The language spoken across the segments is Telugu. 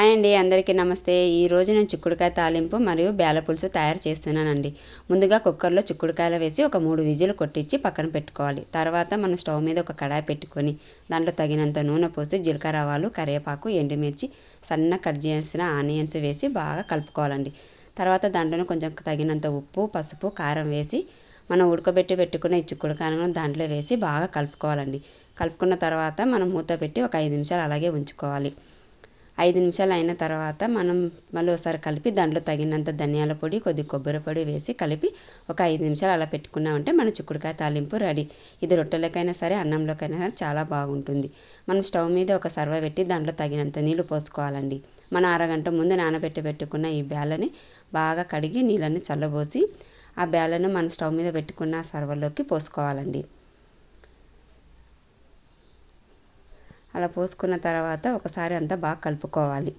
హాయ్ అండి, అందరికీ నమస్తే. ఈరోజు నేను చిక్కుడుకాయ తాలింపు మరియు బేల పులుసు తయారు చేస్తున్నానండి. ముందుగా కుక్కర్లో చిక్కుడుకాయలు వేసి ఒక 3 విజిల్ కొట్టించి పక్కన పెట్టుకోవాలి. తర్వాత మనం స్టవ్ మీద ఒక కడాయి పెట్టుకొని దాంట్లో తగినంత నూనె పోసి జీలకర్ర, ఆవాలు, కరివేపాకు, ఎండుమిర్చి, సన్న కట్ చేసిన ఆనియన్స్ వేసి బాగా కలుపుకోవాలండి. తర్వాత దాంట్లో కొంచెం తగినంత ఉప్పు, పసుపు, కారం వేసి మనం ఉడకబెట్టి పెట్టుకున్న ఈ చిక్కుడుకాయలను దాంట్లో వేసి బాగా కలుపుకోవాలండి. కలుపుకున్న తర్వాత మనం మూత పెట్టి ఒక 5 నిమిషాలు అలాగే ఉంచుకోవాలి. 5 నిమిషాలు అయిన తర్వాత మనం మళ్ళీ ఒకసారి కలిపి దాంట్లో తగినంత ధనియాల పొడి, కొద్ది కొబ్బరి పొడి వేసి కలిపి ఒక 5 నిమిషాలు అలా పెట్టుకున్నామంటే మన చిక్కుడుకాయ తాలింపు రెడీ. ఇది రొట్టెలకైనా సరే, అన్నంలోకైనా సరే చాలా బాగుంటుంది. మనం స్టవ్ మీద ఒక సర్వ పెట్టి దాంట్లో తగినంత నీళ్లు పోసుకోవాలండి. మనం అరగంట ముందు పెట్టుకున్న ఈ బేలని బాగా కడిగి నీళ్ళని చల్లబోసి ఆ బేలను మనం స్టవ్ మీద పెట్టుకున్న సర్వలోకి పోసుకోవాలండి. అలా పోసుకున్న తర్వాత ఒకసారి అంతా బాగా కలుపుకోవాలి.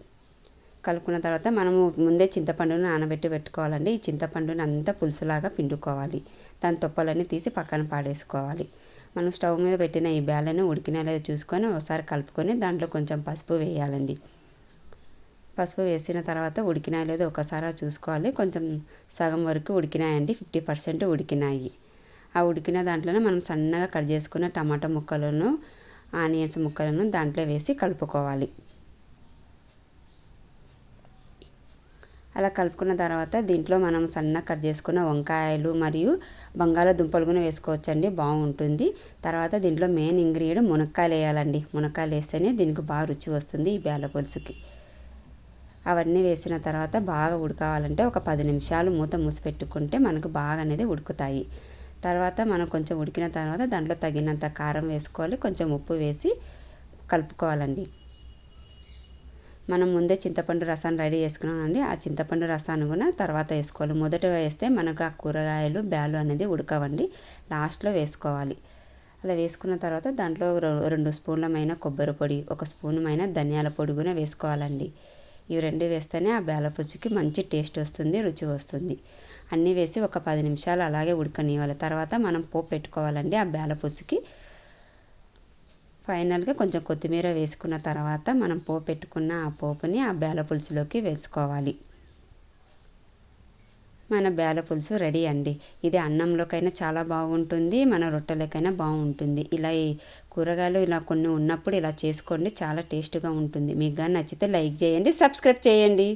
కలుపుకున్న తర్వాత మనము ముందే చింతపండును నానబెట్టి పెట్టుకోవాలండి. ఈ చింతపండుని అంతా పులుసులాగా పిండుకోవాలి. దాని తొక్కలన్నీ తీసి పక్కన పాడేసుకోవాలి. మనం స్టవ్ మీద పెట్టిన ఈ బేలను ఉడికినా లేదో చూసుకొని ఒకసారి కలుపుకొని దాంట్లో కొంచెం పసుపు వేయాలండి. పసుపు వేసిన తర్వాత ఉడికినా లేదో ఒకసారి చూసుకోవాలి. కొంచెం సగం వరకు ఉడికినాయండి, 50% ఉడికినాయి. ఆ ఉడికిన దాంట్లోనే మనం సన్నగా కట్ చేసుకున్న టమాటా ముక్కలను, ఆనియన్స్ ముక్కలను దాంట్లో వేసి కలుపుకోవాలి. అలా కలుపుకున్న తర్వాత దీంట్లో మనం సన్నగా కట్ చేసుకున్న వంకాయలు మరియు బంగాళాదుంపలు కూడా వేసుకోవచ్చండి, బాగుంటుంది. తర్వాత దీంట్లో మెయిన్ ఇంగ్రీడియంట్ మునక్కాయలు వేయాలండి. మునక్కాయలు వేస్తేనే దీనికి బాగా రుచి వస్తుంది ఈ బేల పులుసుకి. అవన్నీ వేసిన తర్వాత బాగా ఉడకాలంటే ఒక 10 నిమిషాలు మూత మూసి పెట్టుకుంటే మనకు బాగా అనేది ఉడుకుతాయి. తర్వాత మనం కొంచెం ఉడికిన తర్వాత దాంట్లో తగినంత కారం వేసుకోవాలి, కొంచెం ఉప్పు వేసి కలుపుకోవాలండి. మనం ముందే చింతపండు రసాన్ని రెడీ చేసుకున్నామండి. ఆ చింతపండు రసాన్ని కూడా తర్వాత వేసుకోవాలి. మొదటగా వేస్తే మనకు ఆ కూరగాయలు బేలు అనేది ఉడకవండి, లాస్ట్లో వేసుకోవాలి. అలా వేసుకున్న తర్వాత దాంట్లో 2 స్పూన్లమైన కొబ్బరి పొడి, 1 స్పూన్మైన ధనియాల పొడి కూడా వేసుకోవాలండి. ఇవి 2 వేస్తేనే ఆ బేల పులుసుకి మంచి టేస్ట్ వస్తుంది, రుచి వస్తుంది. అన్నీ వేసి ఒక 10 నిమిషాలు అలాగే ఉడకనివ్వాలి. తర్వాత మనం పోపు పెట్టుకోవాలండి. ఆ బేల పులుసుకి ఫైనల్గా కొంచెం కొత్తిమీర వేసుకున్న తర్వాత మనం పోపు పెట్టుకున్న ఆ పోపుని ఆ బేల పులుసులోకి వేసుకోవాలి. మన బేల పులుసు రెడీ అండి. ఇది అన్నంలోకైనా చాలా బాగుంటుంది, మన రొట్టెలకైనా బాగుంటుంది. ఇలా ఈ కూరగాయలు ఇలా కొన్ని ఉన్నప్పుడు ఇలా చేసుకోండి, చాలా టేస్ట్గా ఉంటుంది. మీకు కానీ నచ్చితే లైక్ చేయండి, సబ్స్క్రైబ్ చేయండి.